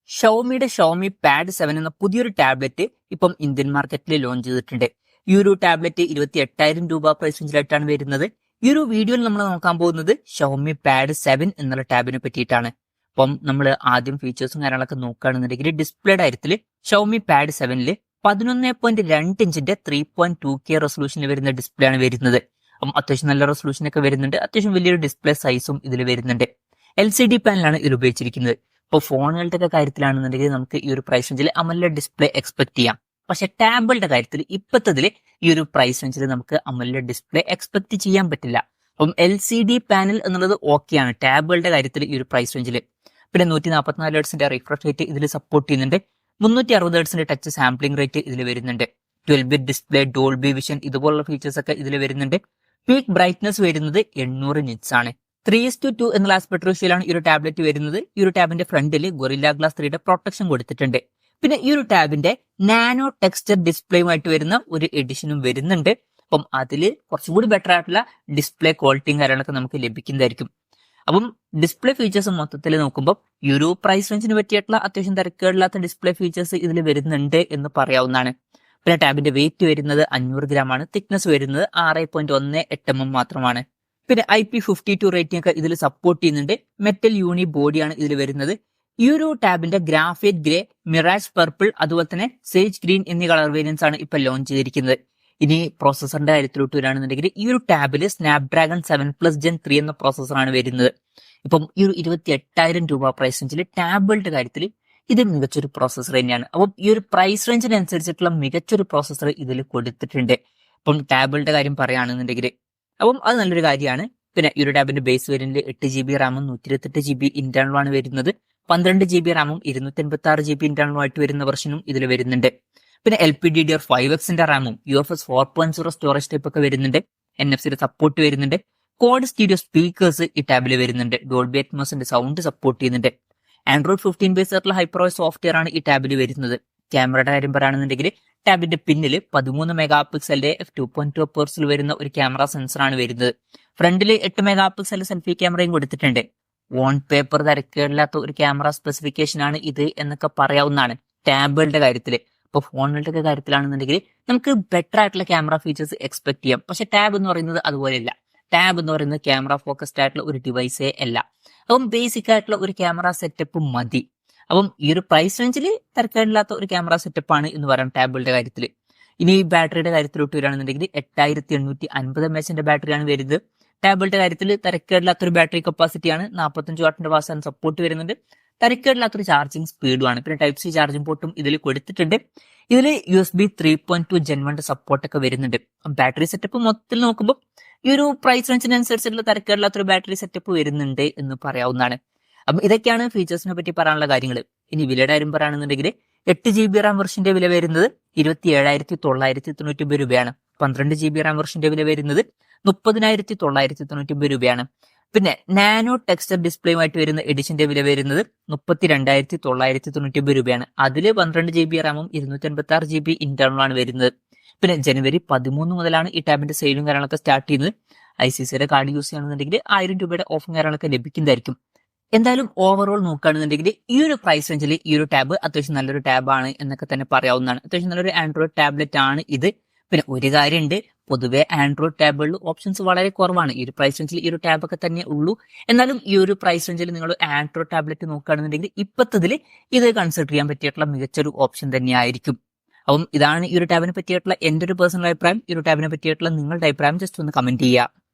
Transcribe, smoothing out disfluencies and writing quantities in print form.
ഷവോമിയുടെ Xiaomi pad 7 എന്ന പുതിയൊരു tablet ഇപ്പം ഇന്ത്യൻ മാർക്കറ്റിൽ ലോഞ്ച് ചെയ്തിട്ടുണ്ട്. ഈ ഒരു ടാബ്ലറ്റ് 28,000 രൂപ പ്രൈസ് റേഞ്ചിലായിട്ടാണ് വരുന്നത്. ഈ ഒരു വീഡിയോയിൽ നമ്മൾ നോക്കാൻ പോകുന്നത് ഷവോമി പാഡ് 7 എന്നുള്ള ടാബിനെ പറ്റിയിട്ടാണ്. അപ്പം നമ്മൾ ആദ്യം ഫീച്ചേഴ്സും കാര്യങ്ങളൊക്കെ നോക്കുകയാണെന്നുണ്ടെങ്കിൽ ഡിസ്പ്ലേയുടെ കാര്യത്തിൽ ഷവോമി പാഡ് 7 11.2 ഇഞ്ചിന്റെ 3.2K റെസൊല്യൂഷനിൽ വരുന്ന ഡിസ്പ്ലേ ആണ് വരുന്നത്. അപ്പം അത്യാവശ്യം നല്ല റെസൊല്യൂഷൻ ഒക്കെ വരുന്നുണ്ട്. അത്യാവശ്യം വലിയൊരു ഡിസ്പ്ലേ സൈസും ഇതിൽ വരുന്നുണ്ട്. LCD പാനലാണ് ഇതിൽ ഉപയോഗിച്ചിരിക്കുന്നത്. ഇപ്പോൾ ഫോണുകളുടെ ഒക്കെ കാര്യത്തിലാണെന്നുണ്ടെങ്കിൽ നമുക്ക് ഈ ഒരു പ്രൈസ് റേഞ്ചിൽ അമോലെഡ് ഡിസ്പ്ലേ എക്സ്പെക്ട് ചെയ്യാം. പക്ഷെ ടാബുകളുടെ കാര്യത്തിൽ ഇപ്പോഴത്തതിൽ ഈ ഒരു പ്രൈസ് റേഞ്ചിൽ നമുക്ക് അമോലെഡ് ഡിസ്പ്ലേ എക്സ്പെക്ട് ചെയ്യാൻ പറ്റില്ല. അപ്പം LCD പാനൽ എന്നുള്ളത് ഓക്കെയാണ് ടാബുകളുടെ കാര്യത്തിൽ ഈ ഒരു പ്രൈസ് റേഞ്ചിൽ. പിന്നെ 144 ഹെർട്സിന്റെ റിഫ്രഷ് റേറ്റ് ഇതിൽ സപ്പോർട്ട് ചെയ്യുന്നുണ്ട്. 360 ഹെർട്സിന്റെ ടച്ച് സാമ്പിളിംഗ് റേറ്റ് ഇതിൽ വരുന്നുണ്ട്. 12-bit ഡിസ്പ്ലേ, ഡോൾബി വിഷൻ ഇതുപോലുള്ള ഫീച്ചേഴ്സ് ഒക്കെ ഇതിൽ വരുന്നുണ്ട്. പീക്ക് ബ്രൈറ്റ്നസ് വരുന്നത് 800 നിറ്റ്സ് ആണ്. 3:2 എന്നുള്ള ആസ്പെക്ട് റേഷ്യോയിലാണ് ഈ ഒരു ടാബ്ലറ്റ് വരുന്നത്. ഈ ഒരു ടാബിന്റെ ഫ്രണ്ടിൽ ഗൊറില്ല ഗ്ലാസ് 3യുടെ പ്രൊട്ടക്ഷൻ കൊടുത്തിട്ടുണ്ട്. പിന്നെ ഈ ഒരു ടാബിന്റെ നാനോ ടെക്സ്ചർ ഡിസ്പ്ലേയുമായിട്ട് വരുന്ന ഒരു എഡിഷനും വരുന്നുണ്ട്. അപ്പം അതിൽ കുറച്ചും കൂടി ബെറ്റർ ആയിട്ടുള്ള ഡിസ്പ്ലേ ക്വാളിറ്റിയും കാര്യങ്ങളൊക്കെ നമുക്ക് ലഭിക്കുന്നതായിരിക്കും. അപ്പം ഡിസ്പ്ലേ ഫീച്ചേഴ്സ് മൊത്തത്തിൽ നോക്കുമ്പോൾ ഈ ഒരു പ്രൈസ് റേഞ്ചിന് പറ്റിയിട്ടുള്ള അത്യാവശ്യം തിരക്കേടില്ലാത്ത ഡിസ്പ്ലേ ഫീച്ചേഴ്സ് ഇതിൽ വരുന്നുണ്ട് എന്ന് പറയാവുന്നതാണ്. പിന്നെ ടാബിന്റെ വെയിറ്റ് വരുന്നത് 500 ഗ്രാം ആണ്. തിക്നെസ് വരുന്നത് 6.18 mm മാത്രമാണ്. പിന്നെ IP52 റേറ്റിംഗ് ഒക്കെ ഇതിൽ സപ്പോർട്ട് ചെയ്യുന്നുണ്ട്. മെറ്റൽ യൂണി ബോഡിയാണ് ഇതിൽ വരുന്നത്. ഈ ഒരു ടാബിന്റെ ഗ്രാഫൈറ്റ് ഗ്രേ, മിറാജ് പർപ്പിൾ, അതുപോലെ തന്നെ സേജ് ഗ്രീൻ എന്നീ കളർ വേരിയൻസ് ആണ് ഇപ്പൊ ലോഞ്ച് ചെയ്തിരിക്കുന്നത്. ഇനി പ്രോസസറിന്റെ കാര്യത്തിലോട്ട് വരികയാണെന്നുണ്ടെങ്കിൽ ഈ ഒരു ടാബിൽ സ്നാപ്ഡ്രാഗൺ 7+ Gen 3 എന്ന പ്രോസസറാണ് വരുന്നത്. ഇപ്പം ഈ ഒരു 28,000 രൂപ പ്രൈസ് റേഞ്ചിൽ ടാബുകളുടെ കാര്യത്തിൽ ഇത് മികച്ചൊരു പ്രോസസർ തന്നെയാണ്. അപ്പം ഈ ഒരു പ്രൈസ് റേഞ്ചിനനുസരിച്ചിട്ടുള്ള മികച്ചൊരു പ്രോസസർ ഇതിൽ കൊടുത്തിട്ടുണ്ട്. അപ്പം ടാബുകളുടെ കാര്യം പറയുകയാണെന്നുണ്ടെങ്കിൽ അപ്പം അത് നല്ലൊരു കാര്യമാണ്. പിന്നെ ഈ ഒരു ടാബിന്റെ ബേസ് വേരിയന്റിൽ 8GB റാമും 128GB ഇന്റേണലും ആണ് വരുന്നത്. 12GB റാമും 256GB ഇന്റേണലും ആയിട്ട് വരുന്ന വെർഷനും ഇതിൽ വരുന്നുണ്ട്. പിന്നെ LPDDR5Xന്റെ റാമും UFS 4.0 സ്റ്റോറേജ് ടൈപ്പ് ഒക്കെ വരുന്നുണ്ട്. NFC സപ്പോർട്ട് വരുന്നുണ്ട്. ക്വാഡ് സ്റ്റീരിയോ സ്പീക്കേഴ്സ് ഈ ടാബിൽ വരുന്നുണ്ട്. ഡോൾബി അറ്റ്മോസിന്റെ സൗണ്ട് സപ്പോർട്ട് ചെയ്യുന്നുണ്ട്. Android 15 ബേസ് ആയിട്ടുള്ള ഹൈപ്പർവോയ്സ് സോഫ്റ്റ്വെയർ ആണ് ഈ ടാബിൽ വരുന്നത്. ക്യാമറയുടെ കാര്യം പറയുകയാണെന്നുണ്ടെങ്കിൽ ടാബിന്റെ പിന്നിൽ 13 മെഗാ പിക്സലിന്റെ f2.2 അപ്പേഴ്സിൽ വരുന്ന ഒരു ക്യാമറ സെൻസറാണ് വരുന്നത്. ഫ്രണ്ടിൽ 8 മെഗാ പിക്സൽ സെൽഫി ക്യാമറയും കൊടുത്തിട്ടുണ്ട്. ഓൺ പേപ്പർ തിരക്കേടില്ലാത്ത ഒരു ക്യാമറ സ്പെസിഫിക്കേഷൻ ആണ് ഇത് എന്നൊക്കെ പറയാവുന്നതാണ് ടാബുകളുടെ കാര്യത്തിൽ. ഇപ്പോൾ ഫോണുകളുടെ ഒക്കെ കാര്യത്തിലാണെന്നുണ്ടെങ്കിൽ നമുക്ക് ബെറ്റർ ആയിട്ടുള്ള ക്യാമറ ഫീച്ചേഴ്സ് എക്സ്പെക്ട് ചെയ്യാം. പക്ഷെ ടാബ് എന്ന് പറയുന്നത് അതുപോലെയല്ല. ടാബ് എന്ന് പറയുന്നത് ക്യാമറ ഫോക്കസ്ഡ് ആയിട്ടുള്ള ഒരു ഡിവൈസേ അല്ല. അപ്പം ബേസിക് ആയിട്ടുള്ള ഒരു ക്യാമറ സെറ്റപ്പ് മതി. അപ്പം ഈ ഒരു പ്രൈസ് റേഞ്ചിൽ തിരക്കേടില്ലാത്ത ഒരു ക്യാമറ സെറ്റപ്പ് ആണ് എന്ന് പറയാം ടാബുകളുടെ കാര്യത്തിൽ. ഇനി ബാറ്ററിയുടെ കാര്യത്തിലോട്ട് വരികയാണെന്നുണ്ടെങ്കിൽ 8850 mAh ബാറ്ററിയാണ് വരുന്നത്. ടാബുകളുടെ കാര്യത്തിൽ തിരക്കേടില്ലാത്തൊരു ബാറ്ററി കപ്പാസിറ്റിയാണ്. 45 വാട്ടിന്റെ ഫാസ്റ്റ് സപ്പോർട്ട് വരുന്നുണ്ട്. തിരക്കേടില്ലാത്തൊരു ചാർജിങ് സ്പീഡുമാണ്. പിന്നെ Type C ചാർജിംഗ് പോർട്ടും ഇതിൽ കൊടുത്തിട്ടുണ്ട്. ഇതിൽ USB 3.2 Gen 1 സപ്പോർട്ട് ഒക്കെ വരുന്നുണ്ട്. ബാറ്ററി സെറ്റപ്പ് മൊത്തത്തിൽ നോക്കുമ്പോൾ ഈ ഒരു പ്രൈസ് റേഞ്ചിനനുസരിച്ചുള്ള തിരക്കേടില്ലാത്തൊരു ബാറ്ററി സെറ്റപ്പ് വരുന്നുണ്ട് എന്ന് പറയാവുന്നതാണ്. അപ്പം ഇതൊക്കെയാണ് ഫീച്ചേഴ്സിനെ പറ്റി പറയാനുള്ള കാര്യങ്ങൾ. ഇനി വിലയുടെ കാര്യം പറയുകയാണെന്നുണ്ടെങ്കിൽ 8GB റാം വെർഷന്റെ വില വരുന്നത് 27,999 രൂപയാണ്. 12GB റാം വെർഷന്റെ വില വരുന്നത് 30,999 രൂപയാണ്. പിന്നെ നാനോ ടെക്സ്ചർ ഡിസ്പ്ലേയുമായിട്ട് വരുന്ന എഡിഷന്റെ വില വരുന്നത് 32,999 രൂപയാണ്. അതിൽ 12GB റാമും 256GB ഇന്റേണലാണ് വരുന്നത്. പിന്നെ ജനുവരി 13 മുതലാണ് ഈ ടാബിന്റെ സെയിലും കാര്യങ്ങളൊക്കെ സ്റ്റാർട്ട് ചെയ്യുന്നത്. ICICIയുടെ കാർഡ് യൂസ് ചെയ്യുകയാണെന്നുണ്ടെങ്കിൽ 1000 രൂപയുടെ ഓഫും കാര്യങ്ങളൊക്കെ ലഭിക്കുന്നതായിരിക്കും. എന്തായാലും ഓവറോൾ നോക്കുകയാണെന്നുണ്ടെങ്കിൽ ഈ ഒരു പ്രൈസ് റേഞ്ചിൽ ഈ ഒരു ടാബ് അത്യാവശ്യം നല്ലൊരു ടാബാണ് എന്നൊക്കെ തന്നെ പറയാവുന്നതാണ്. അത്യാവശ്യം നല്ലൊരു ആൻഡ്രോയിഡ് ടാബ്ലറ്റ് ആണ് ഇത്. പിന്നെ ഒരു കാര്യമുണ്ട്, പൊതുവെ ആൻഡ്രോയിഡ് ടാബുകളിൽ ഓപ്ഷൻസ് വളരെ കുറവാണ്. ഈ ഒരു പ്രൈസ് റേഞ്ചിൽ ഈ ഒരു ടാബൊക്കെ തന്നെ ഉള്ളൂ. എന്നാലും ഈ ഒരു പ്രൈസ് റേഞ്ചിൽ നിങ്ങൾ ആൻഡ്രോയിഡ് ടാബ്ലറ്റ് നോക്കുകയാണെന്നുണ്ടെങ്കിൽ ഇപ്പോഴത്തതിൽ ഇത് കൺസിഡർ ചെയ്യാൻ പറ്റിയിട്ടുള്ള മികച്ചൊരു ഓപ്ഷൻ തന്നെയായിരിക്കും. അപ്പം ഇതാണ് ഈ ഒരു ടാബിനെ പറ്റിയിട്ടുള്ള എൻ്റെ ഒരു പേഴ്സണൽ അഭിപ്രായം. ഈ ഒരു ടാബിനെ പറ്റിയിട്ടുള്ള നിങ്ങളുടെ അഭിപ്രായം ജസ്റ്റ് ഒന്ന് കമന്റ് ചെയ്യുക.